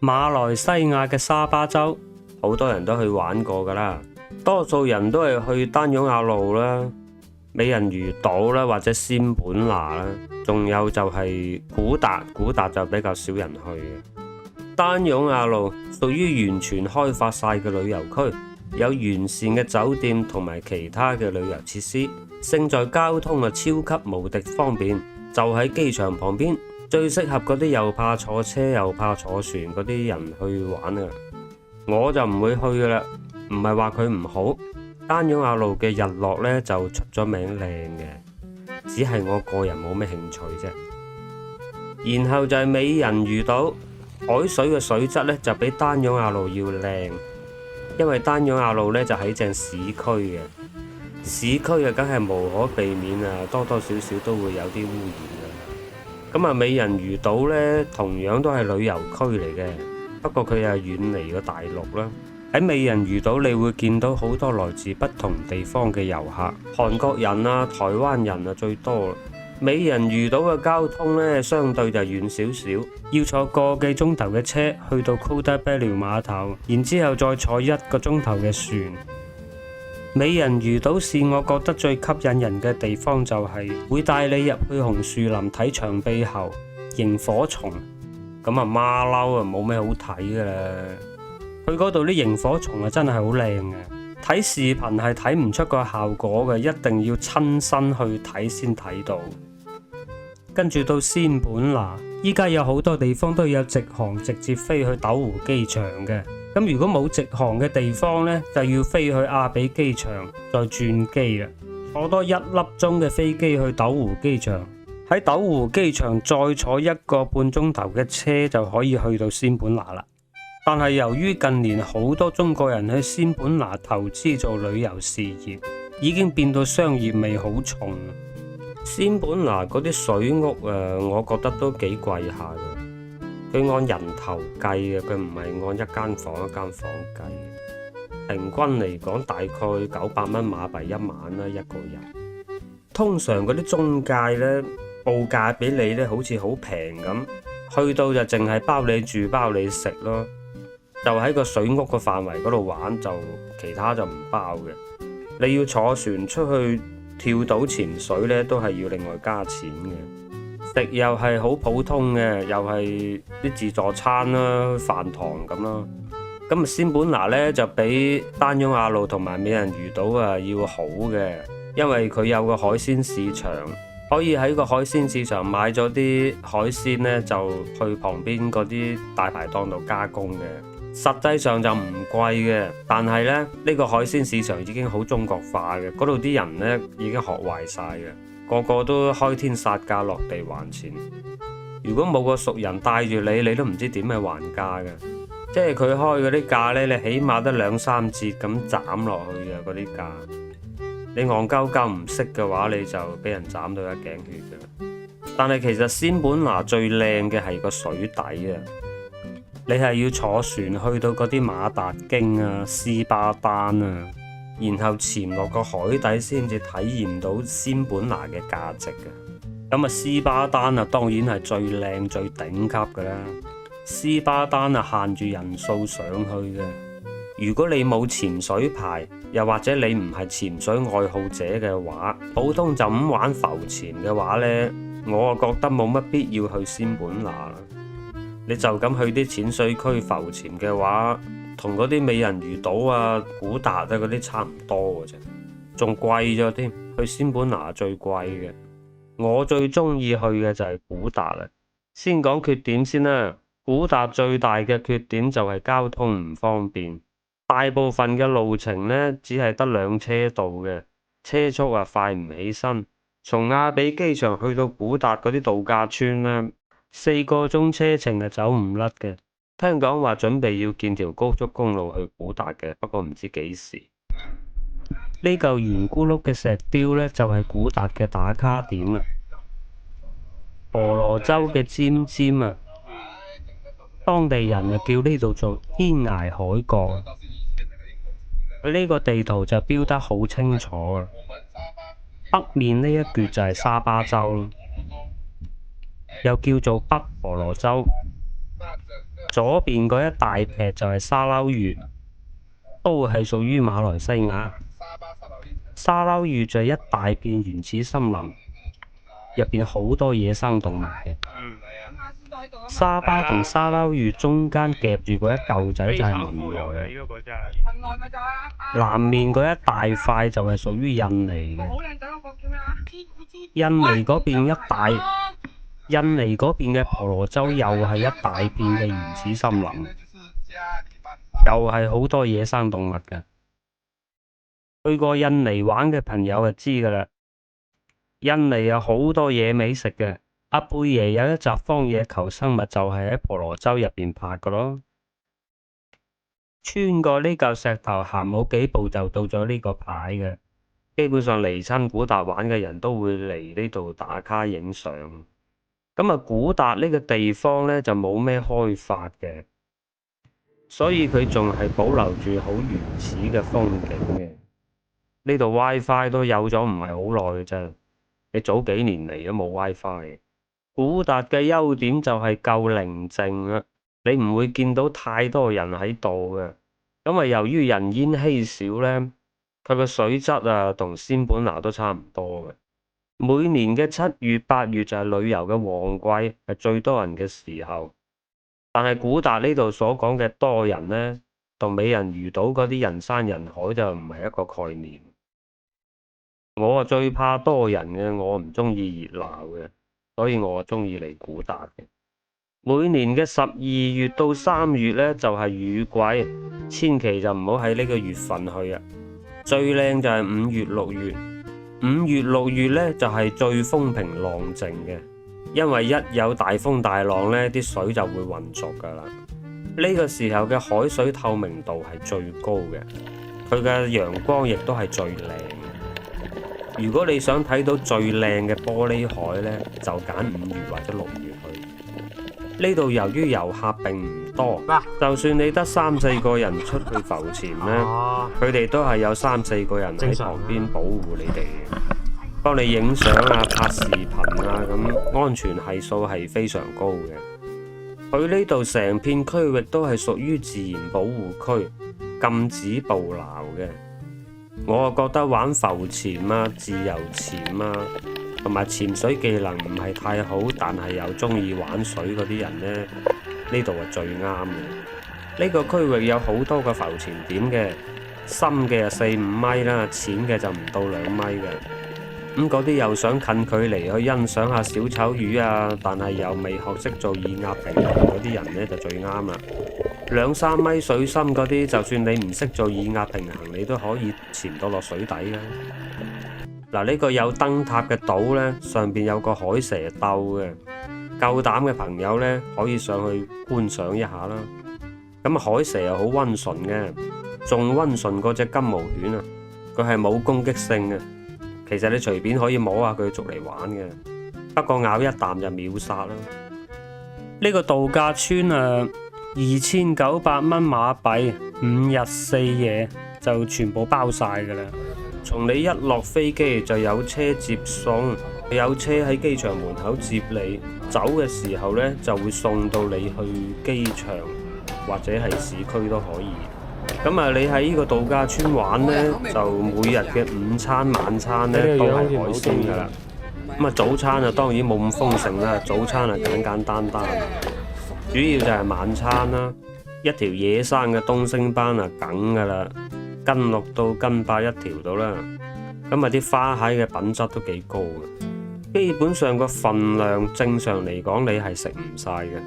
馬來西亞嘅沙巴州，好多人都去玩過噶啦，多數人都係去丹絨亞路啦、美人魚島啦，或者仙本那啦，仲有就係古達，古達就比較少人去嘅。丹絨亞路屬於完全開發晒嘅旅遊區，有完善嘅酒店同埋其他嘅旅遊設施，勝在交通超級無敵方便，就喺機場旁邊。最適合嗰啲又怕坐車又怕坐船嗰啲人去玩啊！我就唔會去噶啦，唔係話佢唔好。丹絨亞路嘅日落呢就出咗名靚嘅，只係我個人冇咩興趣啫。然後就係美人魚島，海水嘅水質呢就比丹絨亞路要靚，因為丹絨亞路呢就喺正市區嘅，市區啊梗係無可避免啊，多多少少都會有啲污染。咁啊，美人魚島呢，同樣都係旅遊區嚟嘅，不過佢又遠離咗大陸啦。喺美人魚島，你會見到好多來自不同地方嘅遊客，韓國人啊、台灣人啊最多。美人魚島嘅交通呢，相對就遠少少，要坐個幾鐘頭嘅車去到 Kuta Belui 碼頭，然之後再坐1個鐘頭嘅船。美人魚島是我覺得最吸引人嘅地方，就係會帶你入去紅樹林睇長臂猴、螢火蟲，咁啊馬騮啊冇咩好睇噶啦。佢嗰度啲螢火蟲啊真係好靚嘅，睇視頻係睇唔出個效果嘅，一定要親身去睇先睇到。跟住到仙本那，依家有好多地方都有直航直接飛去斗湖機場嘅。咁如果冇直航嘅地方呢，就要飛去阿比機場再轉機啦，坐多1粒鐘嘅飛機去斗湖機場，喺斗湖機場再坐1個半鐘頭嘅車就可以去到仙本那啦。但係由於近年好多中國人喺仙本那投資做旅遊事業，已經變到商業味好重。仙本那嗰啲水屋我覺得都幾貴下嘅。佢按人頭計嘅，佢唔係按一間房一間房計。平均嚟講，大概900蚊馬幣1晚啦，一個人。通常嗰啲中介呢，報價俾你呢，好似好平咁，去到就淨係包你住包你食咯，就喺個水屋個範圍嗰度玩，就其他就唔包嘅。你要坐船出去跳島潛水呢，都係要另外加錢嘅。食又係好普通嘅，又係啲自助餐啦、飯堂咁啦。咁啊，仙本那呢就比丹絨亞路同埋美人魚島啊要好嘅，因為佢有個海鮮市場，可以喺個海鮮市場買咗啲海鮮呢，就去旁邊嗰啲大排檔度加工嘅。實際上就唔貴嘅，但係呢，呢個海鮮市場已經好中國化嘅，嗰度啲人呢已經學壞晒嘅。個個都開天殺價落地還錢，如果冇個熟人帶住你，你都唔知點去還價嘅。即係佢開嗰啲價呢，你起碼得2-3折咁斬落去嘅嗰啲價。你戇鳩鳩唔識嘅話，你就俾人斬到一頸血嘅。但係其實仙本那最靚嘅係個水底啊！你係要坐船去到嗰啲馬達京啊、斯巴丹啊，然後潛落個海底先至體驗到仙本那嘅價值嘅。咁啊，斯巴丹啊當然係最靚最頂級噶啦。斯巴丹啊限住人數上去嘅。如果你冇潛水牌，又或者你唔係潛水愛好者嘅話，普通就咁玩浮潛嘅話呢，我啊覺得冇乜必要去仙本那啦。你就咁去啲淺水區浮潛嘅話，同嗰啲美人魚島啊、古達啊嗰啲差唔多嘅啫，仲貴咗添。去仙本那最貴嘅，我最中意去嘅就係古達啦。先講缺點先啦，古達最大嘅缺點就係交通唔方便，大部分嘅路程呢，只係得2車道嘅，車速啊快唔起身。從阿比機場去到古達嗰啲度假村呢，4個鐘車程係走唔甩嘅。聽講話準備要建條高速公路去古達嘅，不過唔知幾時。呢嚿圓咕碌嘅石雕呢，就係古達嘅打卡點啊！婆羅洲嘅尖尖啊，當地人啊叫呢度做天涯海角。佢呢個地圖就標得好清楚啊！北面呢一橛就係沙巴州，又叫做北婆羅洲。左邊嗰一大撇就係沙撈越，都係屬於馬來西亞。沙撈越就係一大片原始森林，入邊好多野生動物嘅。沙巴同沙撈越中間夾住嗰一嚿仔就係文萊，南面嗰一大塊就係屬於印尼嘅。印尼嗰邊嘅婆羅洲又係一大片嘅原始森林，又係好多野生動物嘅。去過印尼玩嘅朋友就知噶啦，印尼有好多野味食嘅。阿貝爺有一集《荒野求生物》就係喺婆羅洲入邊拍嘅咯。穿過呢嚿石頭行冇幾步就到咗呢個牌嘅，基本上嚟親古達玩嘅人都會嚟呢度打卡影相。咁啊，古達呢個地方呢，就冇咩開發嘅，所以佢仲係保留住好原始嘅風景嘅。呢度 WiFi 都有咗唔係好耐嘅啫，你早幾年嚟都冇 WiFi。古達嘅優點就係夠寧靜啦，你唔會見到太多人喺度嘅。咁啊，由於人煙稀少呢，佢個水質啊同仙本那都差唔多嘅。每年嘅7月8月就係旅遊嘅旺季，係最多人嘅時候。但係古達呢度所講嘅多人呢，同美人魚島嗰啲人山人海就唔係一個概念。我啊最怕多人嘅，我唔中意熱鬧嘅，所以我中意嚟古達嘅。每年嘅12月到3月呢，就係雨季，千祈就唔好喺呢個月份去啊。最靚就係5月6月，5月6月呢，就係最風平浪靜嘅，因為一有大風大浪呢，啲水就會渾濁噶啦。呢個時候嘅海水透明度係最高嘅，佢嘅陽光亦都係最靚。如果你想睇到最靚嘅玻璃海呢，就揀5月或者6月去。呢度由於遊客並唔多，就算你得3-4個人出去浮潛呢，佢哋都係有3-4個人喺旁邊保護你哋嘅，幫你影相啊、拍視頻啊，咁安全係數係非常高嘅。佢呢度成片區域都係屬於自然保護區，禁止捕撈嘅。我啊覺得玩浮潛啊、自由潛啊，同埋潛水技能唔係太好，但係又中意玩水嗰啲人呢，呢度係最啱嘅。呢個區域有好多個浮潛點嘅，深嘅4-5米啦，淺嘅就唔到2米嘅。咁嗰啲又想近距離去欣賞下小丑魚啊，但係又未學識做耳壓平衡嗰啲人呢，就最啱啦。2-3米水深嗰啲，就算你唔識做耳壓平衡，你都可以潛到落水底嘅。嗱，呢個有燈塔嘅島呢，上邊有個海蛇竇嘅，夠膽嘅朋友呢，可以上去觀賞一下啦。咁海蛇又好溫順嘅，仲溫順過隻金毛犬啊！佢係冇攻擊性嘅，其實你隨便可以摸下佢捉嚟玩嘅，不過咬一啖就秒殺啦。呢個度假村啊，2900蚊馬幣，5日4夜就全部包晒噶啦。從你一落飛機就有車接送，有車喺機場門口接你，走嘅時候呢，就會送到你去機場或者係市區都可以。咁啊，你喺呢個度假村玩呢，就每日嘅午餐晚餐呢都係海鮮噶啦。咁啊，早餐啊當然冇咁豐盛啦，早餐啊簡簡單單，主要就係晚餐啦。一條野生嘅東星斑啊梗噶啦，斤6到斤8一條到啦。咁啊，啲花蟹嘅品質都幾高嘅，基本上個份量正常嚟講你係食唔晒嘅。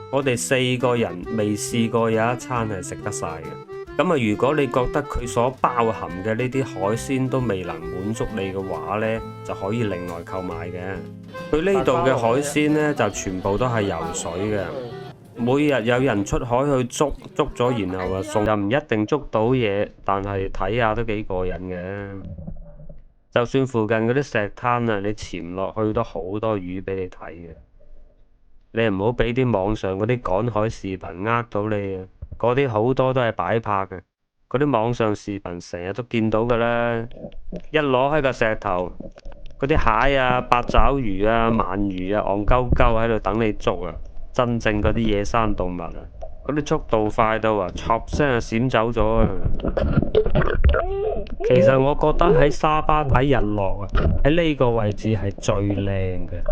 我哋4個人未試過有一餐係食得晒嘅。咁啊，如果你覺得佢所包含嘅呢啲海鮮都未能滿足你嘅話呢，就可以另外購買嘅。佢呢度嘅海鮮呢，就全部都係游水嘅。每日有人出海去捉咗，然後啊送，又唔一定捉到嘢，但係睇下都幾過癮嘅。就算附近嗰啲石灘啊，你潛落去都好多魚俾你睇嘅。你唔好俾啲網上嗰啲趕海視頻呃到你啊！嗰啲好多都係擺拍嘅，嗰啲網上視頻成日都見到噶啦。一攞喺個石頭，嗰啲蟹啊、八爪魚啊、鰻魚啊，戇鳩鳩喺度等你捉啊！真正嗰啲野生動物啊，嗰啲速度快到啊，唰聲就閃走咗啊！其實我覺得喺沙巴睇日落啊，喺呢個位置係最靚嘅。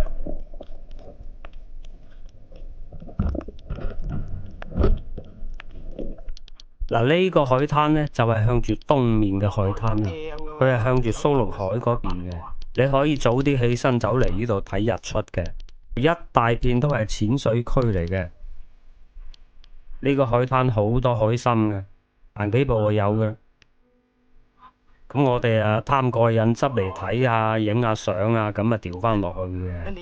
嗱，呢個海灘呢，就係向住東面嘅海灘啊，佢係向住蘇祿海嗰邊嘅。你可以早啲起身走嚟呢度睇日出嘅，一大片都係淺水區嚟嘅。呢個海灘好多海參嘅，行幾步就有嘅。咁我哋啊貪過癮執嚟睇下，影下相啊，咁啊掉翻落去嘅。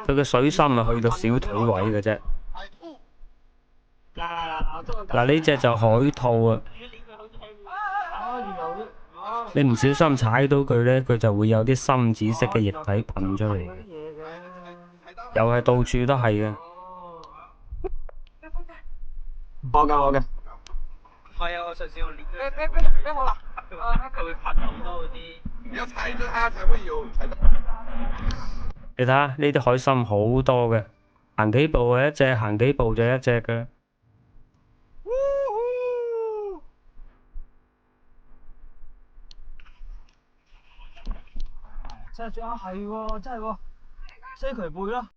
佢嘅水深啊去到小腿位嘅啫。嗱，呢隻就海兔啊，你唔小心踩到佢呢，佢就會有啲深紫色嘅液體噴出嚟嘅，又係到處都係嘅。我嘅。係啊，我上次我練。咩好啦？佢會噴好多嗰啲。有踩咗它才會有。你睇下呢啲海參好多嘅，行幾步就一隻，行幾步就一隻嘅。真係啊，係喎，真係喎，西渠貝咯。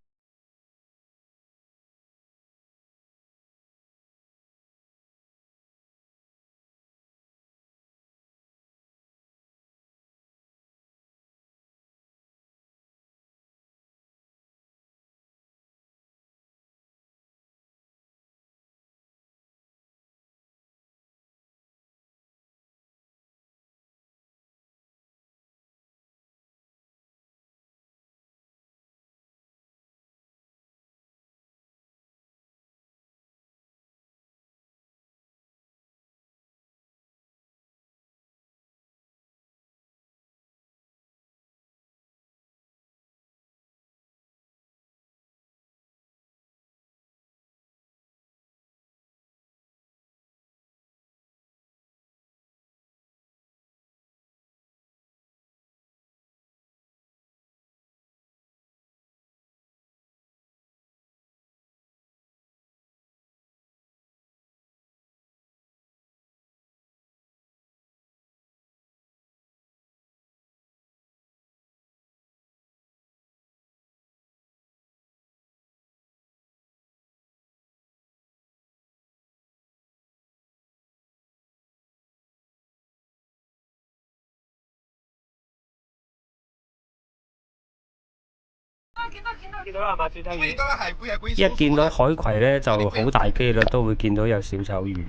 見到啦，係咪小丑魚？一見到海葵呢，就好大機率都會見到有小丑魚。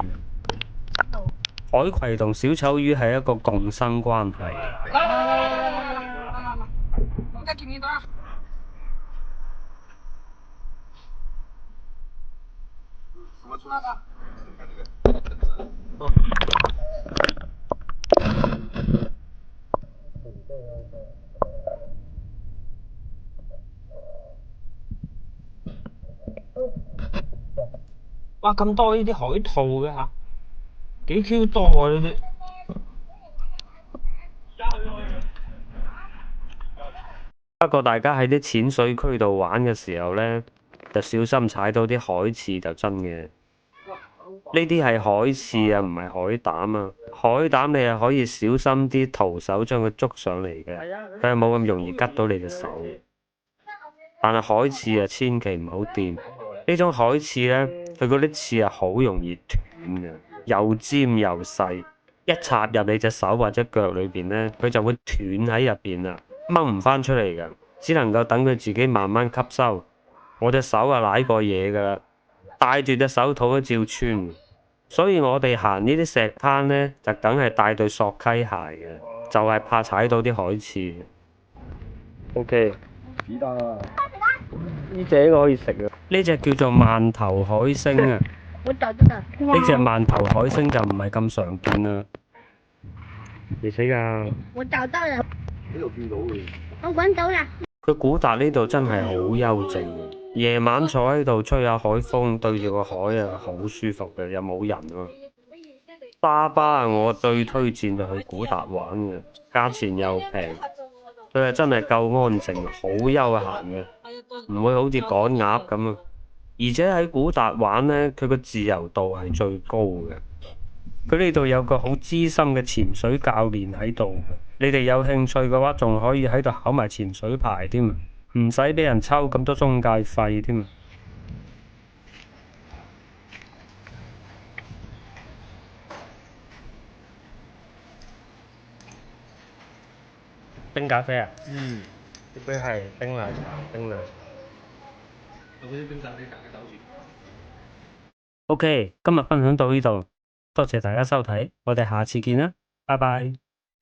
海葵同小丑魚係一個共生關係。哇！咁多呢啲海兔嘅嚇，幾 Q 多啊呢啲。不過大家喺啲淺水區度玩嘅時候呢，就小心踩到啲海刺就真嘅。呢啲係海刺啊，唔係海膽啊。海膽你係可以小心啲，徒手將佢捉上嚟嘅，佢係冇咁容易拮到你隻手。但係海刺啊，千祈唔好掂。呢種海刺呢，佢嗰啲刺啊好容易斷嘅，又尖又細，一插入你隻手或者腳裏邊呢，佢就會斷喺入邊啦，掹唔翻出嚟嘅，只能夠等佢自己慢慢吸收。我隻手啊舐過嘢㗎啦，戴住隻手套都照穿。所以我哋行呢啲石灘呢，就梗係帶對索溪鞋嘅，就係怕踩到啲海刺。OK。呢隻可以食啊！呢隻叫做饅頭海星啊！呢隻饅頭海星就唔係咁常見啦。你死㗎！我找到啦！呢度見到嘅。我揾到啦！佢古達呢度真係好幽靜，夜晚坐喺度吹下海風，對住個海啊，好舒服嘅，又冇人喎。沙巴啊，我最推薦就去古達玩嘅，價錢又平，佢係真係夠安靜，好悠閒嘅。唔會好似趕鴨咁啊！而且喺古達玩呢，佢個自由度係最高嘅。佢呢度有個好資深嘅潛水教練喺度，你哋有興趣嘅話，仲可以喺度考埋潛水牌添，唔使俾人抽咁多中介費添。冰咖啡啊？呢杯係冰奶茶，冰奶茶。有嗰啲冰咖啡大家走住。OK，今日分享到呢度，多謝大家收睇，我哋下次見啦，拜拜。